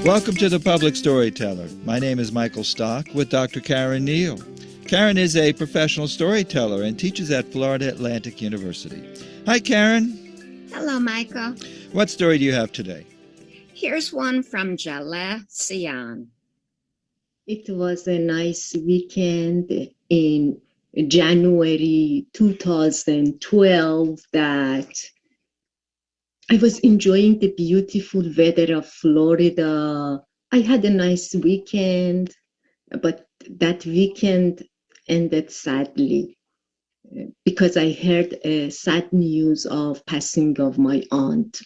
Welcome to The Public Storyteller. My name is Michael Stock with Dr. Caren Neil. Caren is a professional storyteller and teaches at Florida Atlantic University. Hi, Caren. Hello, Michael. What story do you have today? Here's one from Jaleh Sian. It was a nice weekend in January 2012 that I was enjoying the beautiful weather of Florida. I had a nice weekend, but that weekend ended sadly because I heard sad news of passing of my aunt.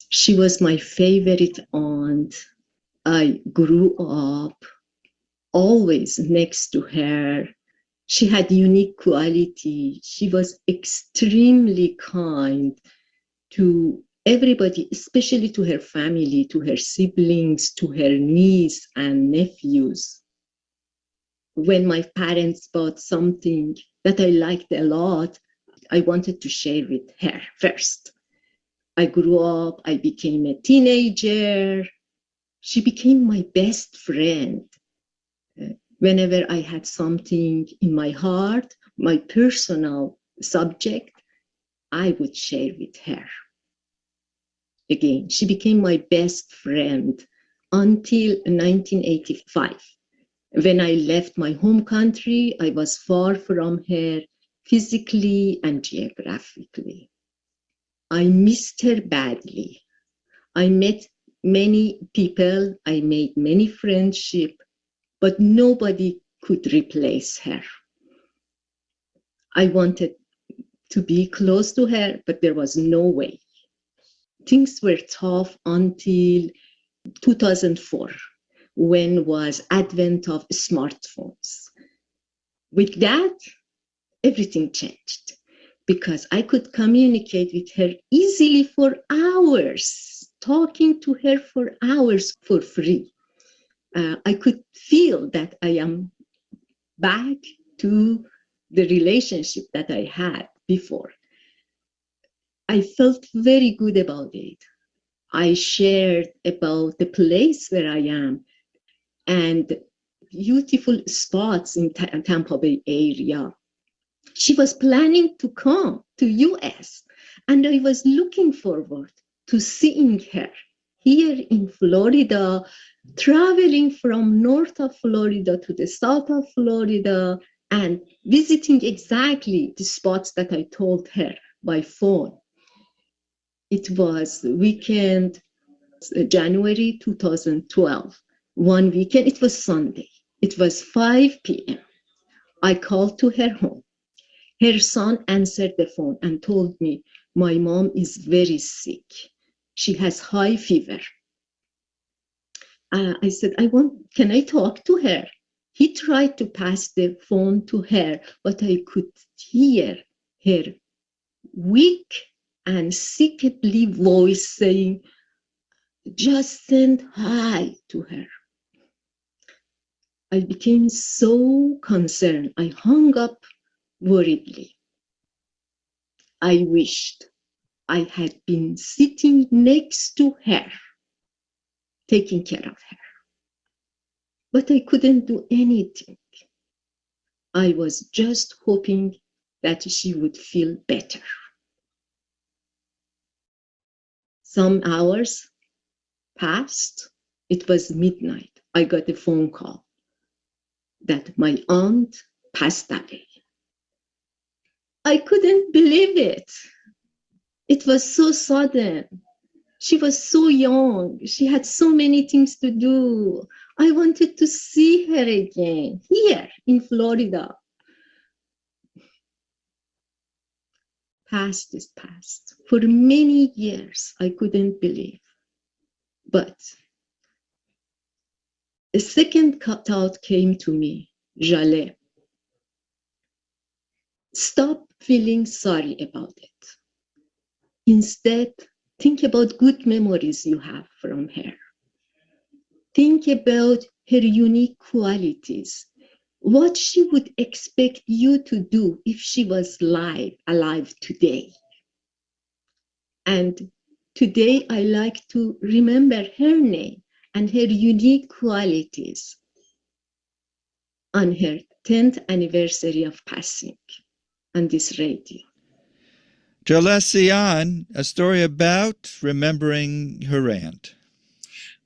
She was my favorite aunt. I grew up always next to her. She had unique quality. She was extremely kind to everybody, especially to her family, to her siblings, to her niece and nephews. When my parents bought something that I liked a lot, I wanted to share with her first. I grew up, I became a teenager. She became my best friend. Whenever I had something in my heart, my personal subject, I would share with her. Again, she became my best friend until 1985. When I left my home country, I was far from her physically and geographically. I missed her badly. I met many people, I made many friendships, but nobody could replace her. I wanted to be close to her, but there was no way. Things were tough until 2004, when was advent of smartphones. With that, everything changed because I could communicate with her easily for hours, talking to her for hours for free. I could feel that I am back to the relationship that I had before. I felt very good about it. I shared about the place where I am and beautiful spots in Tampa Bay area. She was planning to come to US, and I was looking forward to seeing her here in Florida, traveling from north of Florida to the south of Florida and visiting exactly the spots that I told her by phone. It was weekend, January 2012. One weekend, it was Sunday. It was 5 p.m. I called to her home. Her son answered the phone and told me, my mom is very sick. She has high fever. I said, can I talk to her? He tried to pass the phone to her, but I could hear her weak and sickly voice saying, just send hi to her. I became so concerned. I hung up worriedly. I wished I had been sitting next to her, taking care of her. But I couldn't do anything. I was just hoping that she would feel better. Some hours passed. It was midnight. I got a phone call that my aunt passed away. I couldn't believe it. It was so sudden. She was so young. She had so many things to do. I wanted to see her again here in Florida. Past is past. For many years, I couldn't believe. But a second thought came to me, Jaleh. Stop feeling sorry about it. Instead, think about good memories you have from her. Think about her unique qualities, what she would expect you to do if she was alive today. And Today, I like to remember her name and her unique qualities on her 10th anniversary of passing on this radio. Zakieh, a story about remembering her aunt.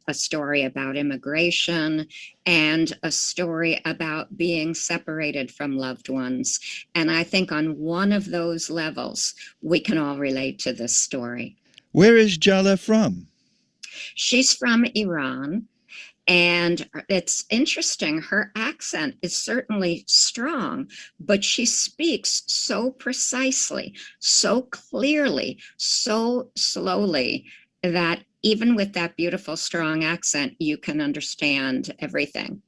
A story about immigration and a story about being separated from loved ones. And I think on one of those levels, we can all relate to this story. Where is Zakieh from? She's from Iran. And it's interesting, her accent is certainly strong, but she speaks so precisely, so clearly, so slowly that even with that beautiful, strong accent, you can understand everything.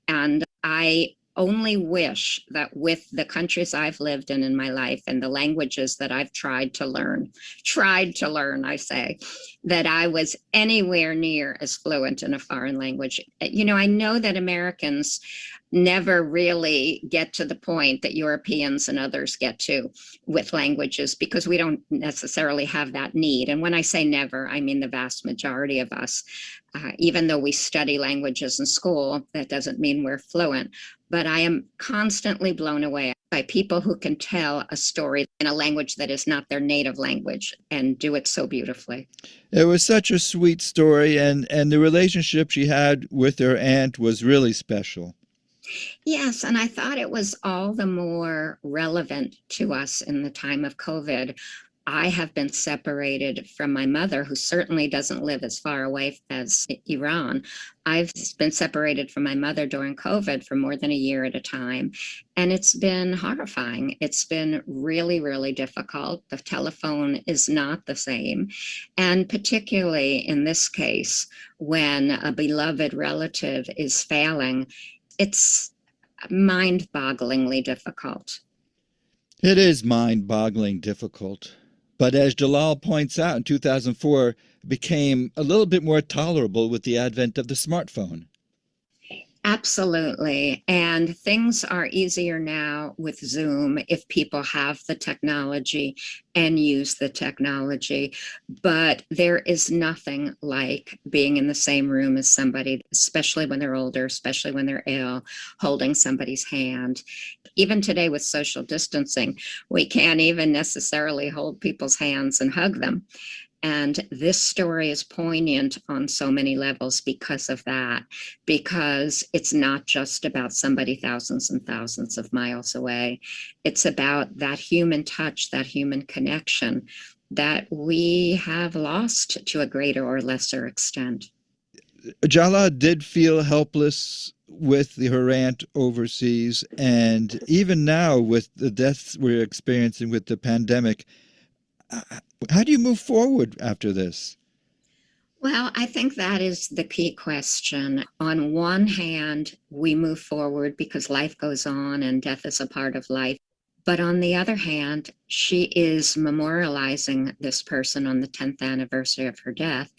And I only wish that with the countries I've lived in my life and the languages that I've tried to learn, I say, that I was anywhere near as fluent in a foreign language. You know, I know that Americans never really get to the point that Europeans and others get to with languages because we don't necessarily have that need. And when I say never, I mean the vast majority of us. Even though we study languages in school, that doesn't mean we're fluent. But I am constantly blown away by people who can tell a story in a language that is not their native language and do it so beautifully. It was such a sweet story, and the relationship she had with her aunt was really special. Yes, and I thought it was all the more relevant to us in the time of COVID. I have been separated from my mother, who certainly doesn't live as far away as Iran. I've been separated from my mother during COVID for more than a year at a time. And it's been horrifying. It's been really, really difficult. The telephone is not the same. And particularly in this case, when a beloved relative is failing, it's mind-bogglingly difficult. It is mind-boggling difficult. But as Jalal points out, in 2004, it became a little bit more tolerable with the advent of the smartphone. Absolutely. And things are easier now with Zoom if people have the technology and use the technology. But there is nothing like being in the same room as somebody, especially when they're older, especially when they're ill, holding somebody's hand. Even today with social distancing, we can't even necessarily hold people's hands and hug them. And this story is poignant on so many levels because of that, because it's not just about somebody thousands and thousands of miles away. It's about that human touch, that human connection that we have lost to a greater or lesser extent. Jalal did feel helpless with her aunt overseas, and even now with the deaths we're experiencing with the pandemic, how do you move forward after this? Well, I think that is the key question. On one hand, we move forward because life goes on and death is a part of life. But on the other hand, she is memorializing this person on the 10th anniversary of her death.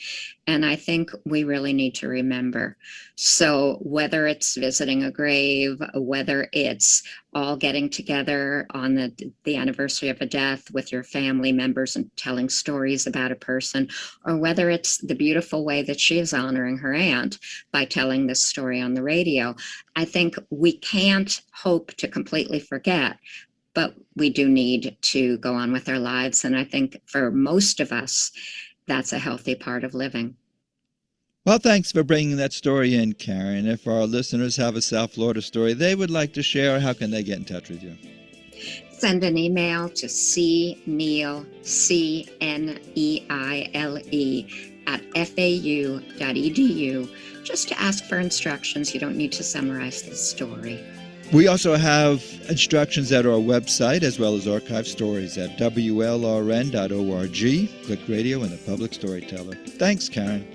And I think we really need to remember. So whether it's visiting a grave, whether it's all getting together on the anniversary of a death with your family members and telling stories about a person, or whether it's the beautiful way that she is honoring her aunt by telling this story on the radio, I think we can't hope to completely forget. But we do need to go on with our lives. And I think for most of us, that's a healthy part of living. Well, thanks for bringing that story in, Caren. If our listeners have a South Florida story they would like to share, how can they get in touch with you? Send an email to cneile, CNEILE, @fau.edu, just to ask for instructions. You don't need to summarize the story. We also have instructions at our website, as well as archive stories at WLRN.org. Click radio and the Public Storyteller. Thanks, Caren.